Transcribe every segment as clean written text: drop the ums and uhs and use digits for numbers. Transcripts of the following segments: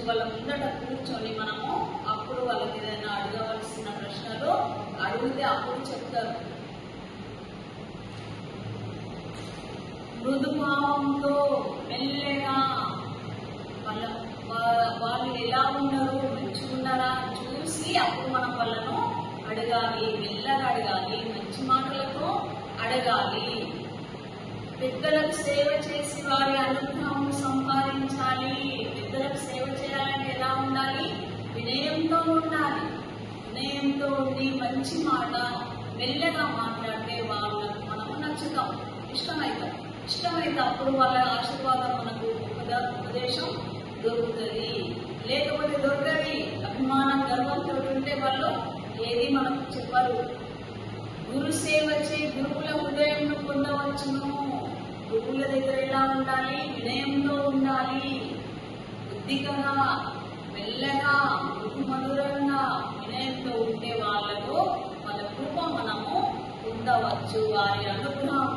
వాళ్ళ ముందట కూర్చొని మనము అప్పుడు వాళ్ళకి ఏదైనా అడగవలసిన ప్రశ్నలు అడిగితే అప్పుడు చెప్తారు. మృదుభావంతో మెల్లగా వాళ్ళు ఎలా ఉన్నారు, మంచిగున్నారా చూసి అప్పుడు మనం వాళ్ళను అడగాలి, మెల్లగా అడగాలి, మంచి మాటలతో అడగాలి. పెద్దలకు సేవ చేసి వారి అనుగ్రహం సంపాదించాలి. పెద్దలకు సేవ చేయాలంటే ఎలా ఉండాలి? వినయంతో ఉండాలి. వినయంతో ఉండి మంచి మాట మెల్లగా మాట్లాడితే వాళ్ళకు మనము నచ్చుతాం, ఇష్టమైతే అప్పుడు వాళ్ళ ఆశీర్వాదం మనకు ఉపదేశం దొరుకుతుంది. లేకపోతే దొరకది. అభిమానం గర్వంతో ఉంటే వాళ్ళు ఏది మనకు చెప్పరు. గురు సేవ చే గురువుల హృదయంను పొందవచ్చును. గురువుల దగ్గర ఎలా ఉండాలి? వినయంతో ఉండాలి. బుద్ధిగా మెల్లగా మధురంగా వినయంతో ఉంటే వాళ్ళకు వాళ్ళ కృప మనము పొందవచ్చు. వారి అనుగ్రహం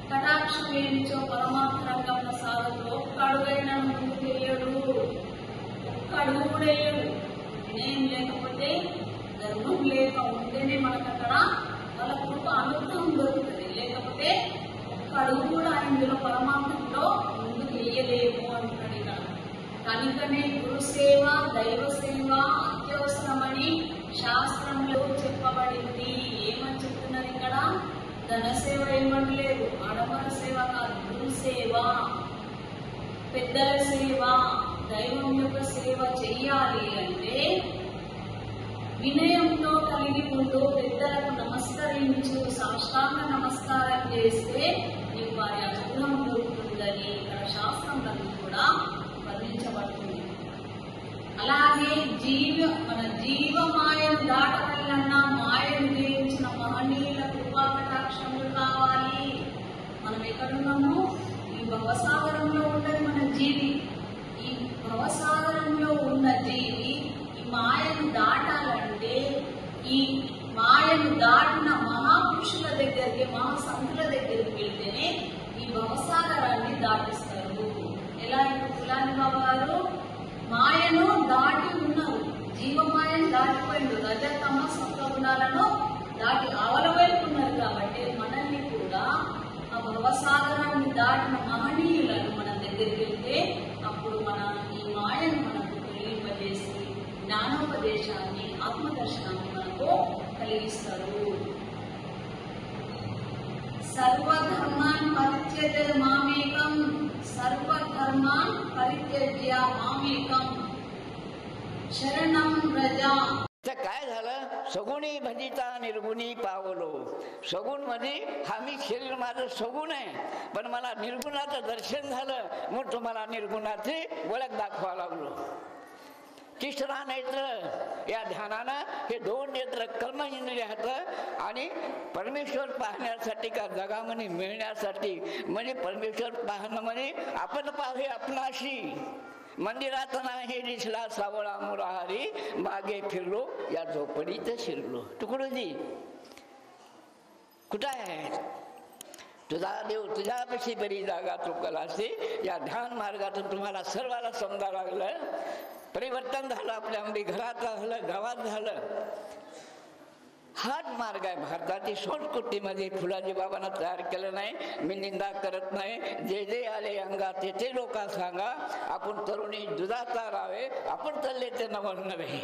కటాక్షం ఏమిచో పరమాత్మ రంగంలో సాగుతూ ఒక్క అడుగైనా ముందుకు వేయడు, ఒక్క అడుగు కూడా వేయడు. వినయం లేకపోతే ధర్మం లేక ఉంటేనే మనకు అక్కడ వాళ్ళ కృప అనుగ్రహం దొరుకుతుంది. లేకపోతే ఒక్క అడుగు కూడా ఇందులో పరమాత్మలో ముందుకు వేయలేము అంటున్నాడు ఇక్కడ. కనుకనే గురుసేవ దైవ సేవ అత్యవసరమని శాస్త్రంలో చెప్పబడింది. ఏమని చెప్తున్నారు ఇక్కడ? ధన సేవ ఏమనలేదు, ఆడమర సేవ కాదు, గురు సేవ, పెద్దల సేవ, దైవం యొక్క సేవ చెయ్యాలి అంటే వినయంతో కలిగి ఉంటూ పెద్దలకు నమస్కరించు, సాష్టాంగ నమస్కారం చేస్తే నీకు వారి అనుగ్రహం దొరుకుతుందని ఇక్కడ శాస్త్రంలో కూడా వర్ణించబడుతుంది. అలాగే మన జీవమాయను దాటవలన్నా మాయను జయించిన మహనీయుల కృపాకటాక్షములు కావాలి. మనం ఎక్కడున్నాము? ఈ భవసాగరంలో ఉన్నది మన జీవి. ఈ భవసాగరంలో ఉన్న జీవి ఈ మాయను దాటాలంటే ఈ మాయను దాటిన మహాపురుషుల దగ్గరికి, మహాసంతుల దగ్గరికి వెళ్తేనే ఈ భవసాగరాన్ని దాటిస్తారు. ఎలా? ఇప్పుడు కులాని బాబు గారు మాయను దాటి ఉన్నారు, జీవమాయను దాటిపోయిండు, రజతమ సత్వగుణాలను దాటి అవలవైపున్నారు. కాబట్టి మనల్ని కూడా ఆ భవసాగరాన్ని దాటిన మహనీయులను మన దగ్గరికి వెళ్తే అప్పుడు మన ఈ మాయను మనకు తెలియజేసి జ్ఞానోపదేశాన్ని, ఆత్మదర్శనాన్ని మనకు కలిగిస్తారు. సర్వధర్మాన్ పరిత్యజ్య మామేకం, సర్వధర్మాన్ పరిత్యజ్య మామేకం शरणम व्रजा. काय झालं? सगुणी भजिता निर्गुणी पावलो. सगुण म्हणजे हा मी शरीर माझं सगुण आहे, पण मला निर्गुणाचं दर्शन झालं, मग तुम्हाला निर्गुणाची ओळख दाखवा लागलो. तिसरा नेत्र या ध्यानानं हे दोन नेत्र कर्म इंद्रियात आणि परमेश्वर पाहण्यासाठी का जगामध्ये मिळण्यासाठी, म्हणजे परमेश्वर पाहणं म्हणजे आपण पाहे आपणाशी. मंदिरात नाही दिसला सावळा मुरारी, मागे फिरलो या झोपडीत शिरलो. तुकडोजी कुठं आहे? तुझा देव तुझ्यापेक्षा बरी जागा चुकला असते. या ध्यान मार्गातून तुम्हाला सर्वाला समजा लागलं. परिवर्तन झालं आपल्यामध्ये, घरात झालं, गावात झालं. हाच मार्ग आहे. भारताची संस्कृतीमध्ये फुलाजी बाबांना तयार केलं नाही. मी निंदा करत नाही. जे जे आले अंगात ते लोक सांगा. आपण तरुणी दुधाचा राहावे, आपण चालले ते नवं नव्हे.